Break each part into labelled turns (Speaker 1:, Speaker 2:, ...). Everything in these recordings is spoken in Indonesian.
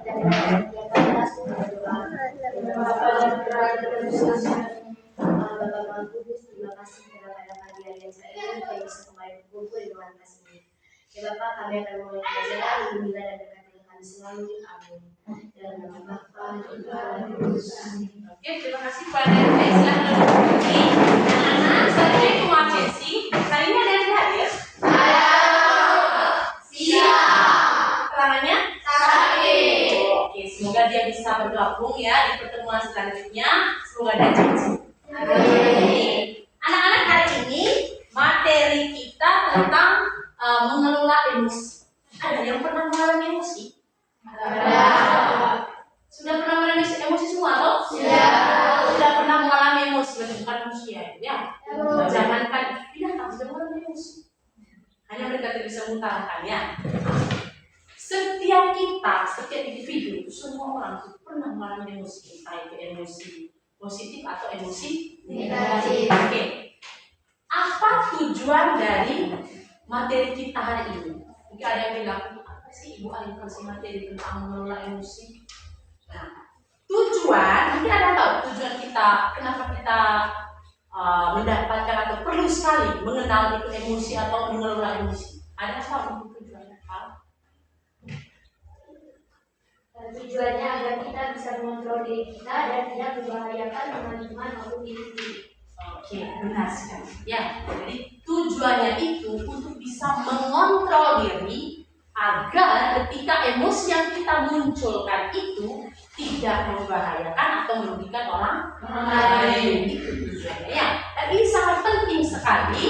Speaker 1: Bapak Kudus, terima kasih kepada hadiah yang saya ini bisa kembali berkumpul dengan kasih. Ya Bapak, kami akan mulai pelajaran, bimbingan dan berkati kami selalu. Amin. Dalam nama Bapa, Putra, dan Roh Kudus. Amin.
Speaker 2: Oke, terima kasih Pak Dede. Silahkan duduk lagi. Anak-anak, Assalamualaikum Wak Jesi. Hari ini ada yang hadir? Siap. Kelangannya? Sakit. Oke, semoga dia bisa bergabung ya di pertemuan selanjutnya. Semoga dia janji. Anak-anak, hari ini materi kita tentang mengelola emosi. Ada yang pernah mengalami emosi? Ada. Sudah pernah mengalami emosi semua atau? Sudah pernah mengalami emosi, bukan manusia ya. Jangankan binatang sudah mengalami emosi. Hanya mereka tidak bisa mengutarakan ya. Setiap kita, setiap individu, semua orang itu pernah mengalami emosi, entah itu emosi positif atau emosi negatif. Oke. Apa tujuan dari materi kita hari ini? Mungkin ada yang bilang, apa sih Ibu Alim kasih materi tentang mengelola emosi? Nah, tujuan, mungkin ada yang tahu tujuan kita, kenapa kita mendapatkan atau perlu sekali mengenal itu emosi atau mengelola emosi? Ada yang tahu tujuannya apa?
Speaker 1: Tujuannya agar kita bisa mengontrol diri kita dan tidak membahayakan teman-teman maupun diri sendiri.
Speaker 2: Oke, benar sekali. Ya, jadi tujuannya itu untuk bisa mengontrol diri agar ketika emosi yang kita munculkan itu tidak membahayakan atau merugikan orang lain. Itu tujuannya ya. Dan ini sangat penting sekali,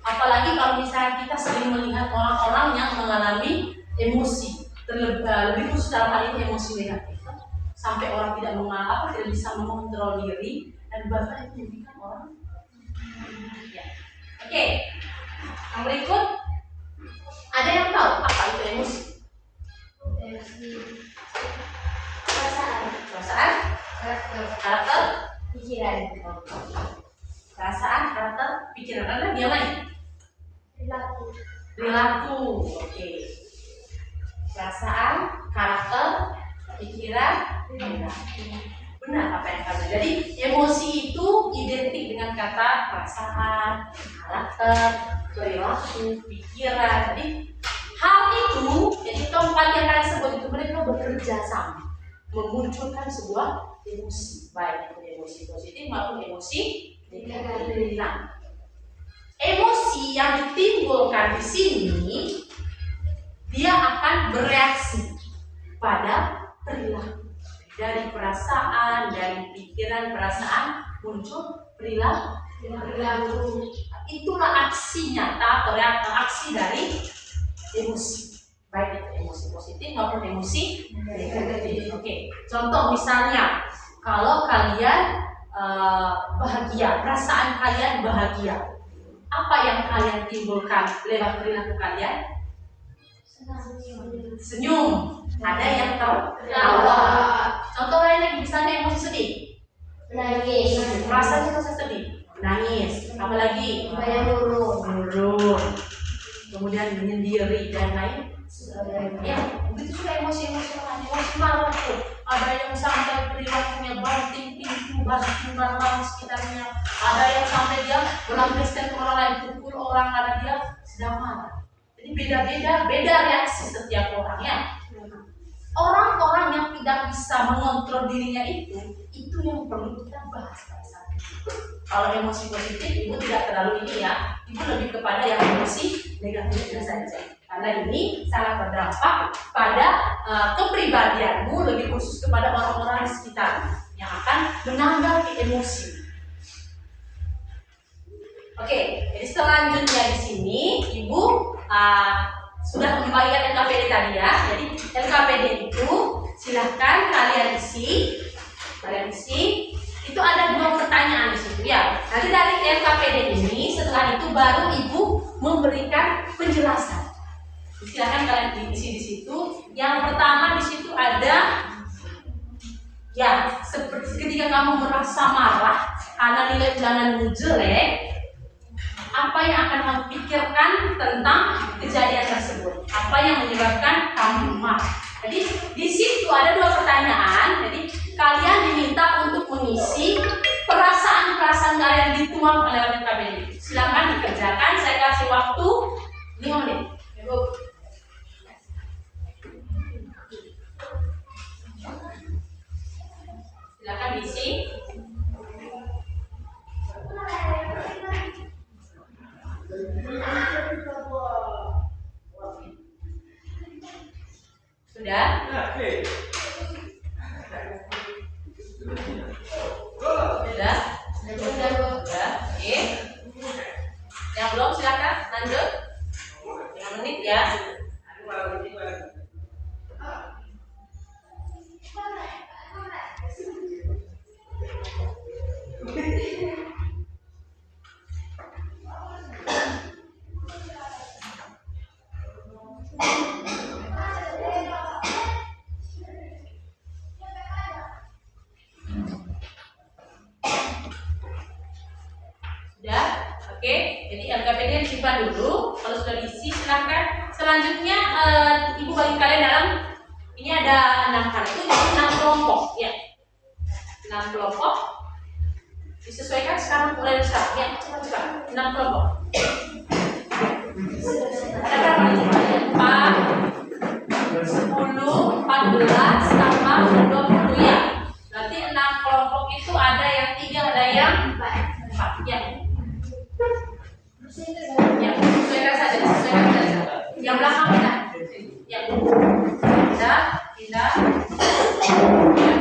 Speaker 2: apalagi kalau misalnya kita sering melihat orang-orang yang mengalami emosi, lebih khusus dalam hal ini emosi negatif, sampai orang tidak tidak bisa mengontrol diri dan bahkan itu merugikan orang. Ya. Oke, yang berikut, ada yang tahu apa itu emosi? Perasaan, karakter,
Speaker 1: Pikiran,
Speaker 2: perasaan, karakter, pikiran. Ada dia lain? Perilaku. Oke. Perasaan, karakter, pikiran, perilaku. Benar apa yang kata. Jadi emosi itu identik dengan kata perasaan, karakter, perilaku, pikiran. Jadi hal itu, jadi keempat yang kalian sebut itu mereka bekerja sama memunculkan sebuah emosi, baik itu emosi positif maupun emosi negatif. Nah, emosi yang ditimbulkan di sini dia akan bereaksi pada perilaku. Dari perasaan, dari pikiran, perasaan muncul perilaku. Itulah aksi nyata atau aksi dari emosi, baik itu emosi positif maupun emosi negatif. Oke, contoh misalnya kalau kalian bahagia, perasaan kalian bahagia, apa yang kalian timbulkan lewat perilaku kalian? Senyum. Ada yang tertawa. Contoh lain lagi, misalnya emosi sedih,
Speaker 1: menangis,
Speaker 2: rasanya rasa sedih, menangis, apalagi murung, kemudian menyendiri dan lain sebagainya. Begitu juga emosi-emosi lain, emosi marah tuh. Ada yang sampai perilakunya banting pintu, banting barang sekitarnya. Ada yang sampai dia melampiaskan ke orang lain, pukul orang karena dia sedang marah. Jadi beda reaksi setiap orang ya. Orang-orang yang tidak bisa mengontrol dirinya itu yang perlu kita bahas pada saat ini. Kalau emosi positif, ibu tidak terlalu ini ya, ibu lebih kepada yang emosi negatifnya saja. Karena ini sangat berdampak pada kepribadianmu, lebih khusus kepada orang-orang di sekitar yang akan menanggapi emosi. Oke, jadi selanjutnya di sini ibu sudah membagikan LKPD tadi ya. Jadi LKPD itu silahkan kalian isi. Itu ada 2 pertanyaan di situ ya. Nanti dari LKPD ini setelah itu baru ibu memberikan penjelasan. Silahkan kalian isi di situ. Yang pertama di situ ada ya, seperti ketika kamu merasa marah karena nilai ulanganmu jelek, apa yang akan kamu pikirkan tentang kejadian tersebut? Apa yang menyebabkan kamu marah? Jadi di situ ada 2 semua melewati KBBI. Silakan dikerjakan. Saya kasih waktu 5 menit. Ibu. Silakan diisi. Sudah? Sudah? Sudah? Oke. Yang belum silakan lanjut. 5 menit ya. Sudah? Oke. Jadi LKPD disimpan dulu. Kalau sudah diisi silahkan. Selanjutnya ibu bagi kalian dalam ini ada 6 hal itu 6 kelompok ya. 6 kelompok disesuaikan sekarang mulai sekarang ya. Coba 6 kelompok. Ada berapa nih? 4, 10, 14 tambah 20 ya. Berarti 6 kelompok itu ada yang 3, ada yang 4 ya. Ya, sesuaikan saja, sesuaikan saja. Yang belakang pindah. Ya. Pindah, pindah. Ya.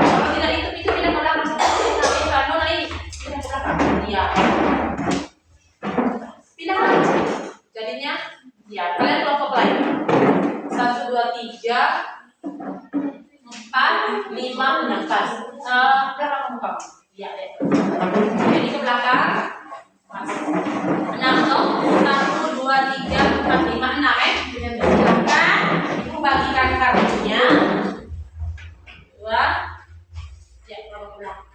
Speaker 2: Kalau tidak itu pindah ke belakang. Kalau lagi pindah ke belakang. Iya. Pindah ke belakang. Jadinya, ya kalian kelompok lain. 1, 2, 3, 4, 5, 6. Berapa kamu? Ya, ya. Jadi ke belakang. 6 dong. 1, 2, 3, 4, 5, 6 ya. Silakan ibu bagikan kartunya. 2. Ya, ke belakang.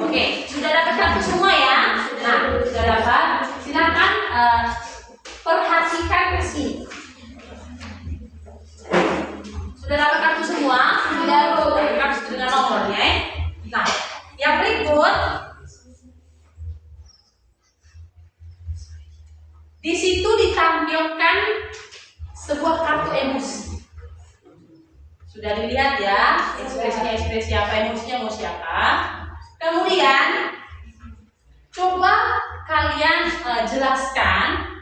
Speaker 2: Oke, sudah dapat kartu semua ya? Nah, sudah dapat. Silakan perhatikan ke sini. Sudah dapat kartu semua? Tidak perlu kartu dengan nomornya. Nah, yang berikut di situ ditampilkan sebuah kartu emosi. Sudah dilihat ya, ekspresi apa, emosinya mau siapa. Kemudian coba kalian jelaskan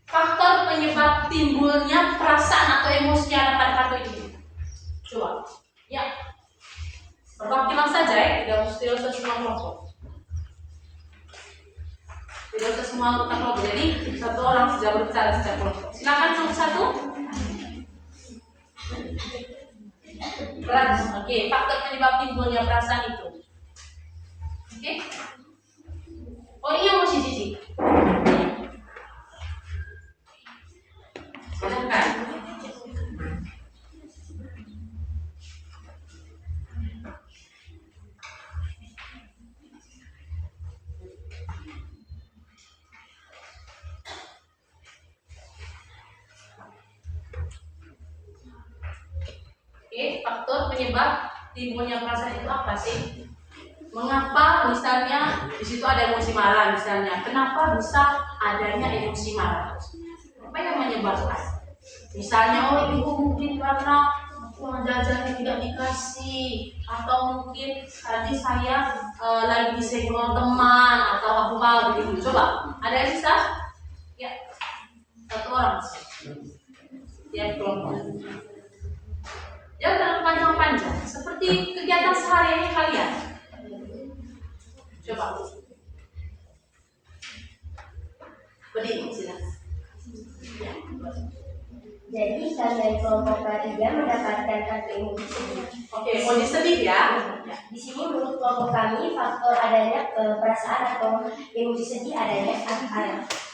Speaker 2: faktor penyebab timbulnya perasaan atau emosi yang ada pada kartu ini. Coba, ya. Perwakilan saja ya, tidak usah semua kelompok. Tidak usah semua anggota kelompok. Jadi satu orang sudah berbicara setiap kelompok. Silakan satu-satu. Oke, faktor penyebab timbulnya perasaan itu. Oke. Oh ini emosi Cici. Silakan. Oke, faktor penyebab timbulnya perasaan itu apa sih? Mengapa misalnya di situ ada emosi marah misalnya? Kenapa bisa adanya emosi marah? Apa yang menyebabkan? Misalnya, oh ibu mungkin karena uang jajannya tidak dikasih, atau mungkin tadi saya lagi disenggol teman atau apa begitu. Coba, ada yang bisa? Ya, satu orang. Ya, kelompok. Jangan panjang-panjang, seperti kegiatan sehari-hari kalian. Coba. Berdiri, silakan. Ya.
Speaker 1: Jadi kalian kelompok ketiga mendapatkan kartu emosi sedih.
Speaker 2: Oke, emosi sedih ya.
Speaker 1: Di sini menurut kelompok kami faktor adanya perasaan atau emosi sedih adanya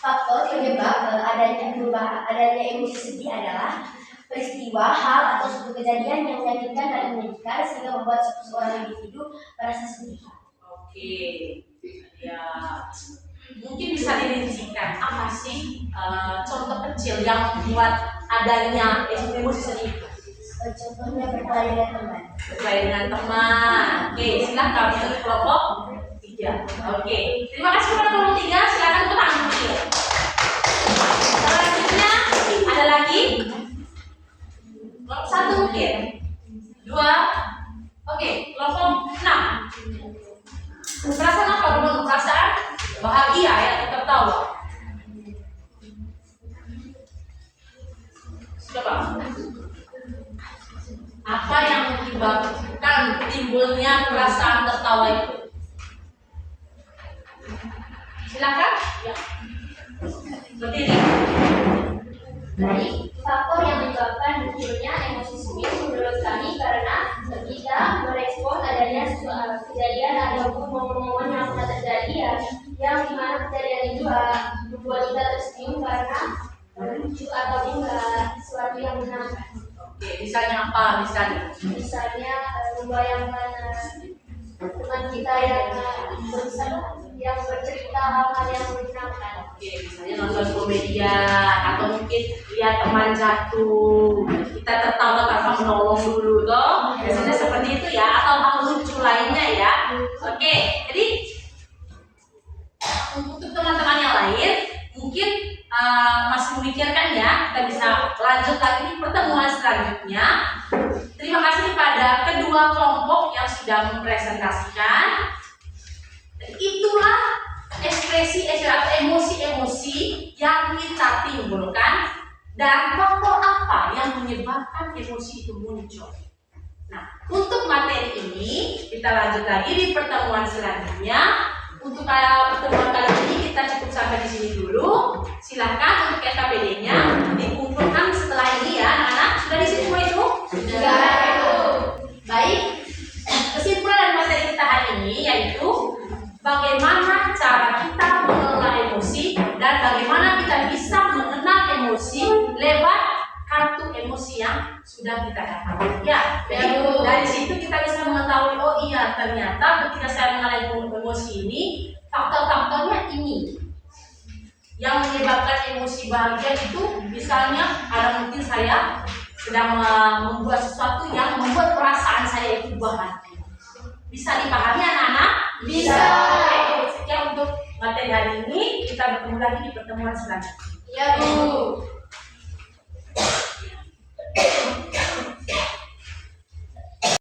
Speaker 1: faktor penyebab adanya emosi sedih adalah peristiwa, hal atau suatu kejadian yang menyakitkan dan menyedihkan sehingga membuat seseorang individu merasa sedih.
Speaker 2: Oke, ya mungkin bisa dirincikan apa sih yang membuat adanya emosi sedih?
Speaker 1: Contohnya berkelahi dengan teman.
Speaker 2: Berkelahi dengan teman. Oke, silakan untuk kelompok 3. Oke, terima kasih kepada kelompok 3. Silakan untuk tangan kecil. Selanjutnya ada lagi kelompok 1 mungkin 2. Oke, kelompok 6. Perasaan apa? Perasaan bahagia ya, tertawa. Coba. Apa yang menyebabkan timbulnya perasaan tertawa itu? Silakan. Ya. Berdiri.
Speaker 1: Baik, faktor yang menyebabkan munculnya emosi sedih menurut kami karena kita merespon adanya kejadian ataupun momen-momen yang pernah terjadi yang dimana kejadian itu membuat kita tersenyum karena lucu ataupun sesuatu yang menyenangkan.
Speaker 2: Oke, misalnya apa?
Speaker 1: Misalnya membayangkan teman kita yang bercerita hal-hal yang menyenangkan.
Speaker 2: Oke, misalnya nonton komedian atau mungkin lihat teman jatuh, kita tertawa tanpa menolong dulu, toh biasanya seperti itu ya, atau hal lucu lainnya ya. Oke, jadi untuk teman-teman yang lain mungkin masih memikirkan ya, kita bisa lanjut lagi di pertemuan selanjutnya. Terima kasih kepada kedua kelompok yang sudah mempresentasikan. Dan itulah ekspresi atau emosi-emosi yang kita timbulkan dan faktor apa yang menyebabkan emosi itu muncul. Nah, untuk materi ini kita lanjut lagi di pertemuan selanjutnya. Untuk pertemuan kali ini kita cukup sampai di sini dulu. Silahkan untuk KKBD-nya dikumpulkan setelah ini ya, anak-anak. Sudah di sini semua itu? Sudah. Baik. Kesimpulan dari materi kita hari ini yaitu bagaimana cara kita mengelola emosi dan bagaimana kita bisa mengenal emosi lewat kartu emosi yang sudah kita dapat. Ya, jadi dari situ kita bisa mengetahui, oh iya ternyata ketika saya mengalami emosi ini, faktor-faktornya ini yang menyebabkan emosi bahagia itu. Misalnya ada mungkin saya sedang membuat sesuatu yang membuat perasaan saya itu bahagia. Bisa dipahami anak-anak? Bisa. Oke, sekian untuk materi hari ini. Kita bertemu lagi di pertemuan selanjutnya.
Speaker 1: Ya, Bu.